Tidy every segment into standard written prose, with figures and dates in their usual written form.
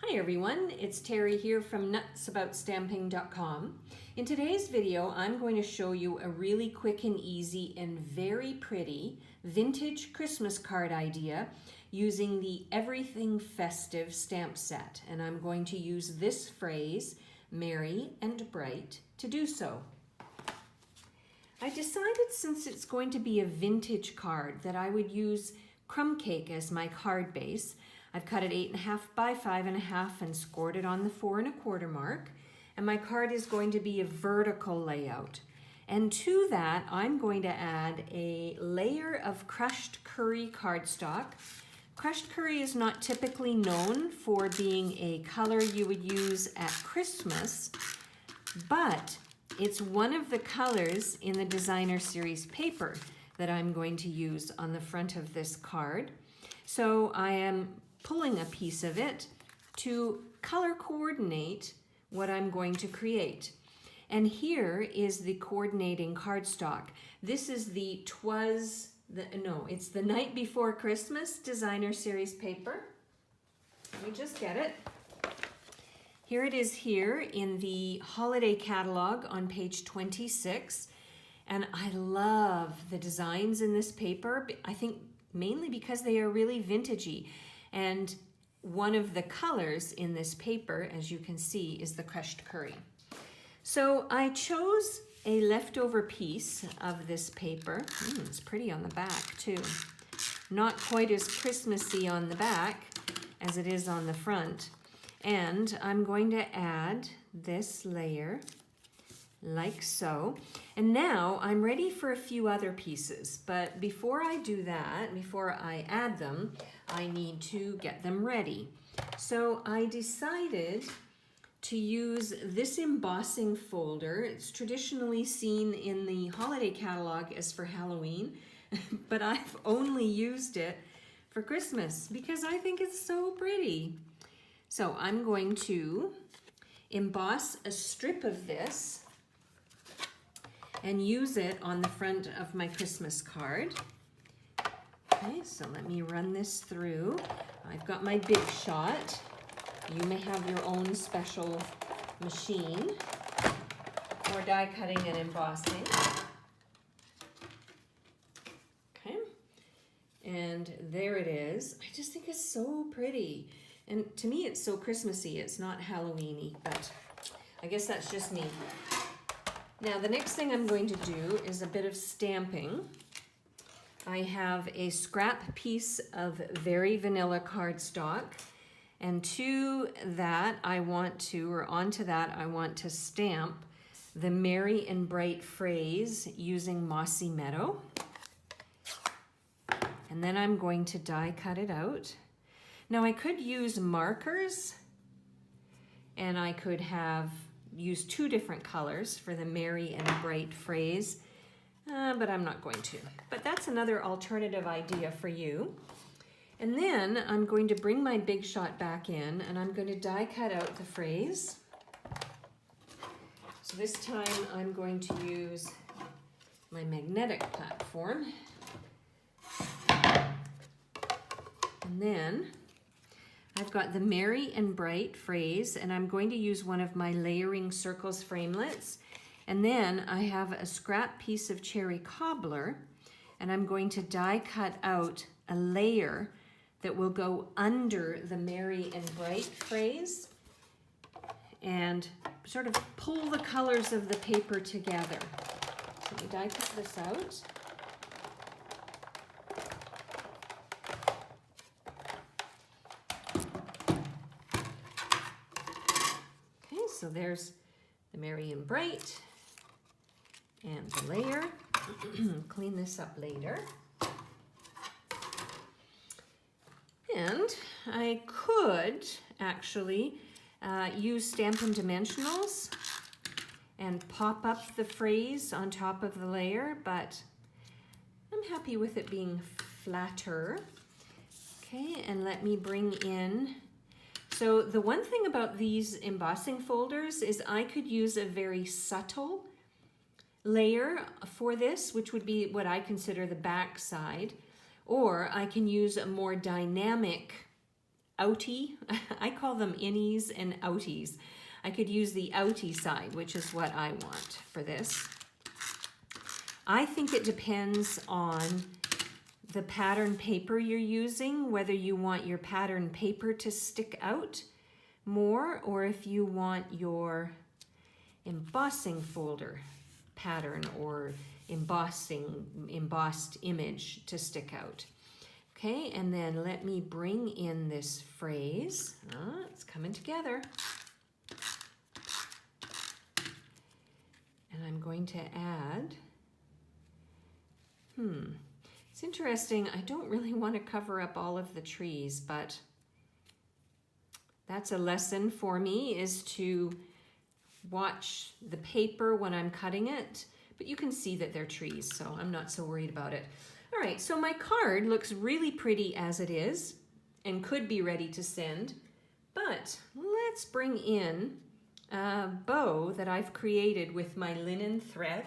Hi everyone, it's Terry here from nutsaboutsstamping.com. In today's video, I'm going to show you a really quick and easy and very pretty vintage Christmas card idea using the Everything Festive stamp set. And I'm going to use this phrase, merry and bright, to do so. I decided since it's going to be a vintage card that I would use crumb cake as my card base. I've cut it 8.5 by 5.5 and scored it on the 4 1/4 mark. And my card is going to be a vertical layout. And to that, I'm going to add a layer of crushed curry cardstock. Crushed curry is not typically known for being a color you would use at Christmas, but it's one of the colors in the designer series paper that I'm going to use on the front of this card. So I am pulling a piece of it to color coordinate what I'm going to create. And here is the coordinating cardstock. This is it's the Night Before Christmas designer series paper. Let me just get it. Here it is here in the holiday catalog on page 26. And I love the designs in this paper. I think mainly because they are really vintagey. And one of the colors in this paper, as you can see, is the crushed curry. So I chose a leftover piece of this paper. It's pretty on the back too. Not quite as Christmassy on the back as it is on the front. And I'm going to add this layer like so. And now I'm ready for a few other pieces. But before I do that, before I add them, I need to get them ready. So I decided to use this embossing folder. It's traditionally seen in the holiday catalog as for Halloween, but I've only used it for Christmas because I think it's so pretty. So I'm going to emboss a strip of this and use it on the front of my Christmas card. Okay, so let me run this through. I've got my Big Shot. You may have your own special machine for die cutting and embossing. Okay, and there it is. I just think it's so pretty. And to me, it's so Christmassy. It's not Halloween-y, but I guess that's just me. Now, the next thing I'm going to do is a bit of stamping. I have a scrap piece of very vanilla cardstock, and to that I want to stamp the merry and bright phrase using Mossy Meadow. And then I'm going to die cut it out. Now I could use markers, and I could use 2 different colors for the merry and bright phrase. But I'm not going to. But that's another alternative idea for you. And then I'm going to bring my Big Shot back in and I'm going to die cut out the phrase. So this time I'm going to use my magnetic platform. And then I've got the merry and bright phrase, and I'm going to use one of my layering circles framelits. And then I have a scrap piece of cherry cobbler, and I'm going to die cut out a layer that will go under the merry and bright phrase and sort of pull the colors of the paper together. So let me die cut this out. Okay, so there's the merry and bright and the layer. Clean this up later. And I could actually use Stampin' Dimensionals and pop up the phrase on top of the layer, but I'm happy with it being flatter. Okay, and let me bring in. So the one thing about these embossing folders is I could use a very subtle layer for this, which would be what I consider the back side, or I can use a more dynamic outie. I call them innies and outies. I could use the outie side, which is what I want for this. I think it depends on the pattern paper you're using, whether you want your pattern paper to stick out more or if you want your embossing folder pattern or embossed image to stick out. Okay, and then let me bring in this phrase. It's coming together. And I'm going to add, it's interesting, I don't really want to cover up all of the trees, but that's a lesson for me, is to watch the paper when I'm cutting it, but you can see that they're trees, so I'm not so worried about it. All right, so my card looks really pretty as it is and could be ready to send, but let's bring in a bow that I've created with my linen thread.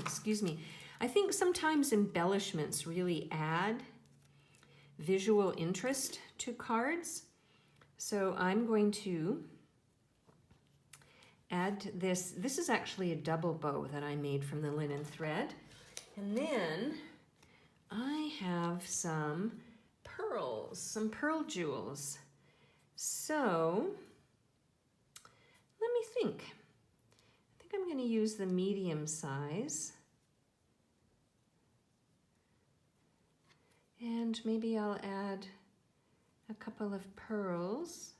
Excuse me. I think sometimes embellishments really add visual interest to cards. So I'm going to add this. This is actually a double bow that I made from the linen thread. And then I have some pearls, some pearl jewels. So let me think. I think I'm going to use the medium size. And maybe I'll add a couple of pearls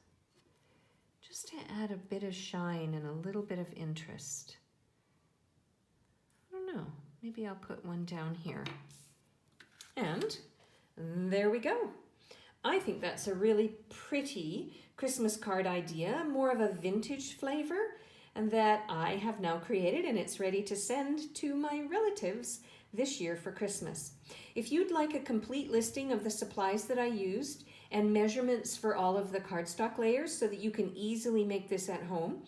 just to add a bit of shine and a little bit of interest. I don't know, maybe I'll put one down here. And there we go. I think that's a really pretty Christmas card idea, more of a vintage flavor, and that I have now created, and it's ready to send to my relatives this year for Christmas. If you'd like a complete listing of the supplies that I used and measurements for all of the cardstock layers so that you can easily make this at home,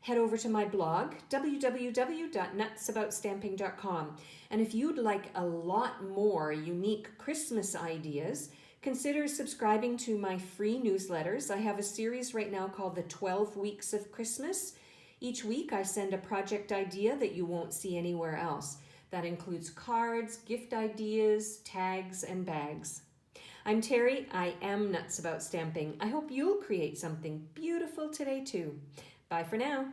head over to my blog, www.nutsaboutstamping.com. And if you'd like a lot more unique Christmas ideas, consider subscribing to my free newsletters. I have a series right now called the 12 Weeks of Christmas. Each week I send a project idea that you won't see anywhere else. That includes cards, gift ideas, tags, and bags. I'm Terry. I am Nuts About Stamping. I hope you'll create something beautiful today too. Bye for now.